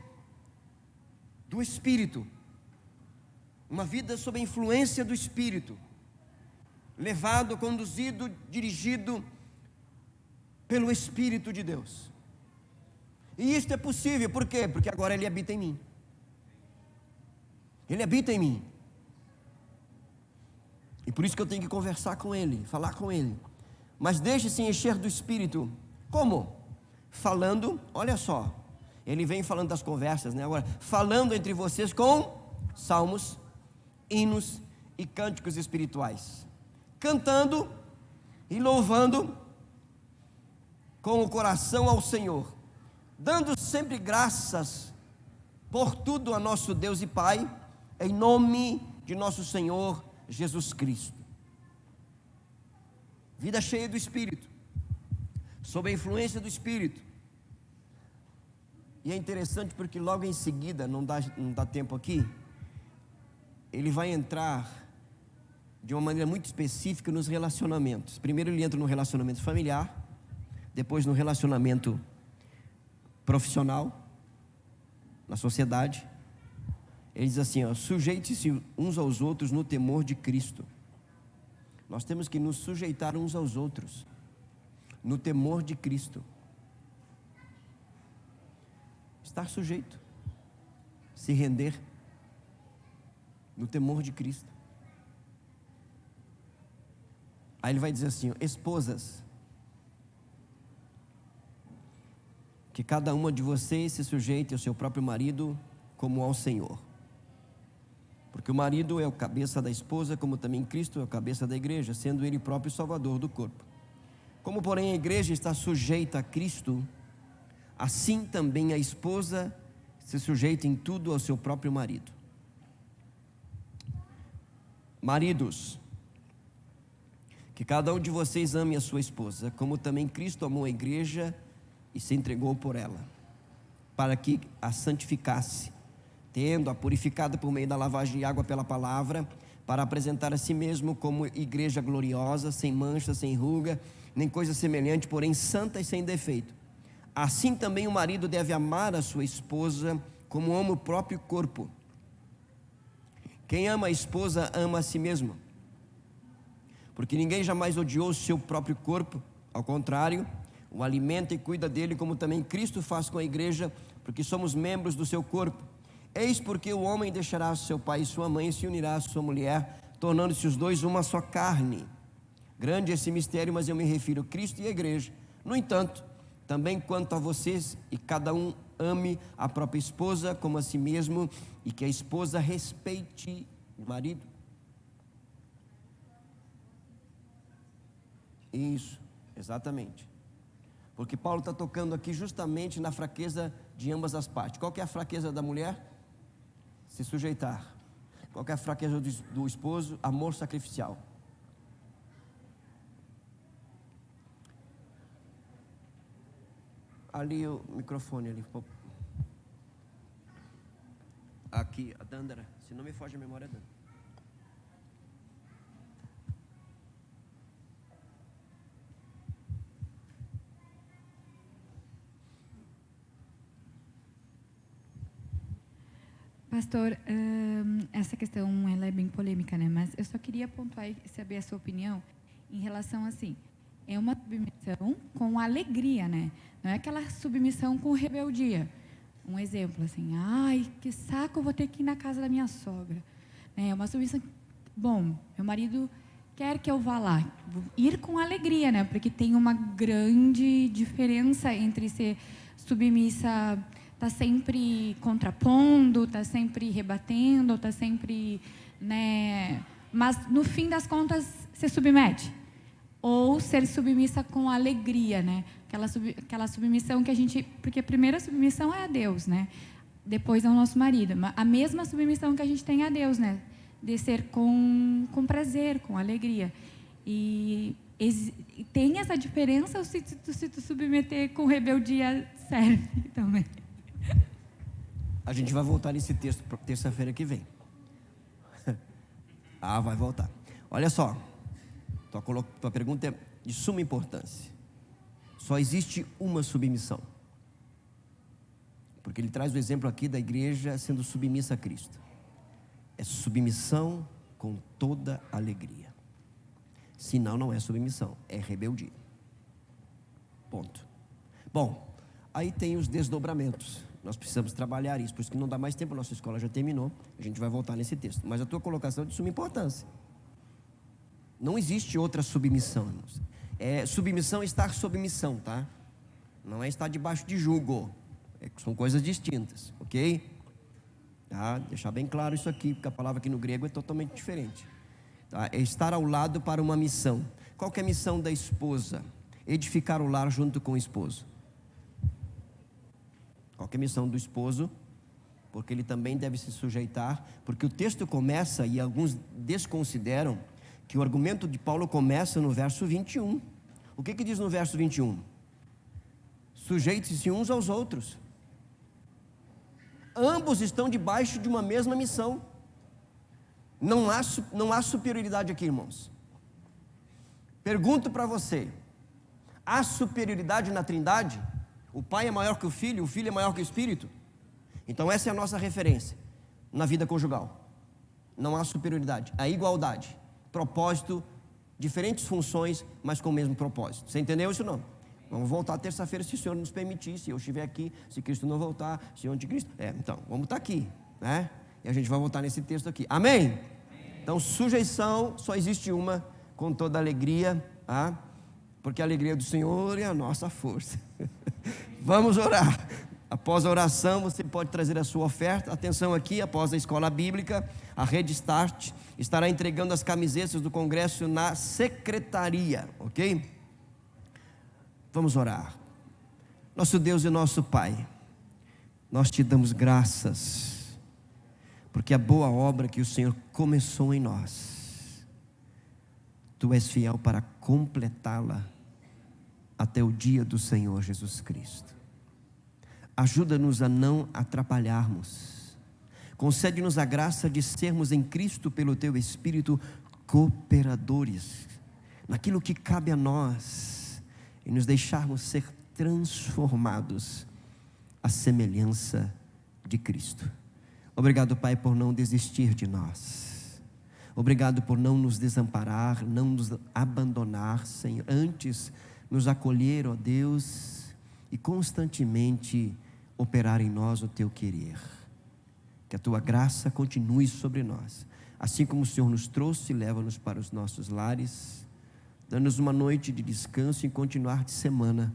do Espírito, uma vida sob a influência do Espírito, levado, conduzido, dirigido pelo Espírito de Deus. E isto é possível, por quê? Porque agora Ele habita em mim. Ele habita em mim. E por isso que eu tenho que conversar com Ele, falar com Ele. Mas deixe-se encher do Espírito. Como? Falando, olha só, Ele vem falando das conversas, né? Agora, falando entre vocês com salmos, hinos e cânticos espirituais, cantando e louvando com o coração ao Senhor, dando sempre graças por tudo a nosso Deus e Pai, em nome de nosso Senhor Jesus Cristo. Vida cheia do Espírito, sob a influência do Espírito. E é interessante porque logo em seguida, não dá tempo aqui, ele vai entrar de uma maneira muito específica nos relacionamentos. Primeiro ele entra no relacionamento familiar, depois no relacionamento profissional, na sociedade. Ele diz assim, ó, sujeite-se uns aos outros no temor de Cristo. Nós temos que nos sujeitar uns aos outros no temor de Cristo. Estar sujeito, se render no temor de Cristo. Aí ele vai dizer assim, esposas, que cada uma de vocês se sujeite ao seu próprio marido como ao Senhor. Porque o marido é o cabeça da esposa, como também Cristo é o cabeça da igreja, sendo Ele próprio Salvador do corpo. Como, porém, a igreja está sujeita a Cristo, assim também a esposa se sujeita em tudo ao seu próprio marido. Maridos, que cada um de vocês ame a sua esposa, como também Cristo amou a igreja e se entregou por ela, para que a santificasse, tendo a purificada por meio da lavagem de água pela palavra, para apresentar a si mesmo como igreja gloriosa, sem mancha, sem ruga, nem coisa semelhante, porém santa e sem defeito. Assim também o marido deve amar a sua esposa como ama o próprio corpo. Quem ama a esposa ama a si mesmo, porque ninguém jamais odiou o seu próprio corpo, ao contrário, o alimenta e cuida dele, como também Cristo faz com a igreja, porque somos membros do seu corpo. Eis porque o homem deixará seu pai e sua mãe e se unirá à sua mulher, tornando-se os dois uma só carne. Grande esse mistério, mas eu me refiro a Cristo e a igreja. No entanto, também quanto a vocês, e cada um ame a própria esposa como a si mesmo, e que a esposa respeite o marido. Isso, exatamente. Porque Paulo está tocando aqui justamente na fraqueza de ambas as partes. Qual que é a fraqueza da mulher? Se sujeitar. Qual que é a fraqueza do esposo? Amor sacrificial. Ali o microfone ali. Aqui, a Dandara. Se não me foge a memória, Dandara. Pastor, essa questão ela é bem polêmica, né? Mas eu só queria pontuar e saber a sua opinião em relação assim, é uma submissão com alegria, né? Não é aquela submissão com rebeldia. Um exemplo assim, ai, que saco, eu vou ter que ir na casa da minha sogra. É uma submissão, bom, meu marido quer que eu vá lá, vou ir com alegria, né? Porque tem uma grande diferença entre ser submissa, está sempre contrapondo, está sempre rebatendo, está sempre, né? Mas no fim das contas se submete. Ou ser submissa com alegria, né? Aquela submissão que a gente, porque a primeira submissão é a Deus, né? Depois ao nosso marido. A mesma submissão que a gente tem a Deus, né? De ser com prazer, com alegria. E tem essa diferença ou se tu submeter com rebeldia serve também? A gente vai voltar nesse texto terça-feira que vem. Vai voltar. Olha só, tua pergunta é de suma importância. Só existe uma submissão. Porque ele traz o exemplo aqui da igreja sendo submissa a Cristo. É submissão com toda alegria. Senão não é submissão, é rebeldia. Ponto. Bom, aí tem os desdobramentos. Nós precisamos trabalhar isso, por isso que não dá mais tempo, a nossa escola já terminou, a gente vai voltar nesse texto. Mas a tua colocação é de suma importância. Não existe outra submissão, irmãos. Submissão é estar sob missão, tá? Não é estar debaixo de jugo. São coisas distintas, ok? Tá? Deixar bem claro isso aqui, porque a palavra aqui no grego é totalmente diferente. Tá? É estar ao lado para uma missão. Qual que é a missão da esposa? Edificar o lar junto com o esposo. Qual que é a missão do esposo? Porque ele também deve se sujeitar, porque o texto começa, e alguns desconsideram, que o argumento de Paulo começa no verso 21. O que diz no verso 21? Sujeitem-se uns aos outros. Ambos estão debaixo de uma mesma missão. Não há superioridade aqui, irmãos. Pergunto para você: há superioridade na Trindade? O Pai é maior que o Filho é maior que o Espírito? Então essa é a nossa referência na vida conjugal. Não há superioridade, há igualdade. Propósito, diferentes funções, mas com o mesmo propósito. Você entendeu isso ou não? Vamos voltar terça-feira, se o Senhor nos permitir, se eu estiver aqui, se Cristo não voltar, se o anticristo... então, vamos estar aqui, né? E a gente vai voltar nesse texto aqui. Amém? Então, sujeição, só existe uma, com toda alegria, tá? Porque a alegria do Senhor é a nossa força. Vamos orar. Após a oração, você pode trazer a sua oferta. Atenção aqui, após a escola bíblica, a Rede Start estará entregando as camisetas do congresso na secretaria, ok? Vamos orar. Nosso Deus e nosso Pai, nós te damos graças, porque a boa obra que o Senhor começou em nós, Tu és fiel para completá-la até o dia do Senhor Jesus Cristo. Ajuda-nos a não atrapalharmos. Concede-nos a graça de sermos em Cristo, pelo Teu Espírito, cooperadores naquilo que cabe a nós e nos deixarmos ser transformados à semelhança de Cristo. Obrigado, Pai, por não desistir de nós. Obrigado por não nos desamparar, não nos abandonar, Senhor. Antes, nos acolher, ó Deus, e constantemente operar em nós o Teu querer. Que a Tua graça continue sobre nós. Assim como o Senhor nos trouxe, leva-nos para os nossos lares, dando-nos uma noite de descanso e continuar de semana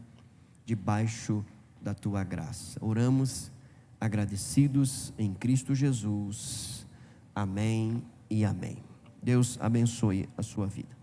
debaixo da Tua graça. Oramos agradecidos em Cristo Jesus. Amém e amém. Deus abençoe a sua vida.